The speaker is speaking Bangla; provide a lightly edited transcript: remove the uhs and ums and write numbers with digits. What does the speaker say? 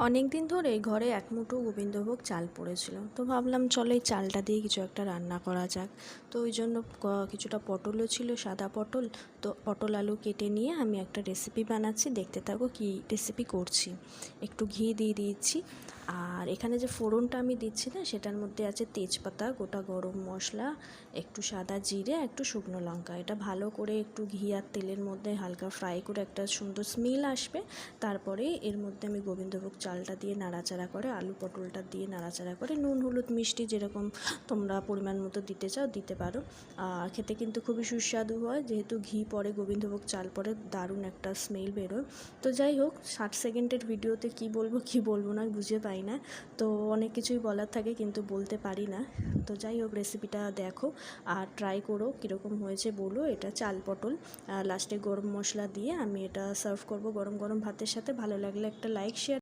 অনেক দিন ধরে ঘরে এক মুঠো গোবিন্দভোগ চাল পড়েছিল, তো ভাবলাম চলো এই চালটা দিয়ে কিছু একটা রান্না করা যাক। তো ওই জন্য কিছুটা পটলও ছিল, সাদা পটল। তো পটল আলু কেটে নিয়ে আমি একটা রেসিপি বানাচ্ছি, দেখতে থাকো কী রেসিপি করছি। একটু ঘি দিয়ে দিয়েছি, আর এখানে যে ফোড়নটা আমি দিচ্ছি না, সেটার মধ্যে আছে তেজপাতা, গোটা গরম মশলা, একটু সাদা জিরে, একটু শুকনো লঙ্কা। এটা ভালো করে একটু ঘি আর তেলের মধ্যে হালকা ফ্রাই করে একটা সুন্দর স্মেল আসবে। তারপরে এর মধ্যে আমি গোবিন্দভোগ চালটা দিয়ে নাড়াচাড়া করে, আলু পটলটা দিয়ে নাড়াচাড়া করে, নুন হলুদ মিষ্টি যেরকম তোমরা পরিমাণ মতো দিতে চাও দিতে পারো। আর খেতে কিন্তু খুবই সুস্বাদু হয়, যেহেতু ঘি পরে, গোবিন্দভোগ চাল পরে, দারুণ একটা স্মেল বেরোয়। তো যাই হোক, 60 সেকেন্ডের ভিডিওতে কি বলবো না বুঝে পাই না। তো অনেক কিছুই বলার থাকে কিন্তু বলতে পারি না। তো যাই হোক, রেসিপিটা দেখো আর ট্রাই করো, কীরকম হয়েছে বলো। এটা চাল পটল, লাস্টে গরম মশলা দিয়ে আমি এটা সার্ভ করব গরম গরম ভাতের সাথে। ভালো লাগলে একটা লাইক শেয়ার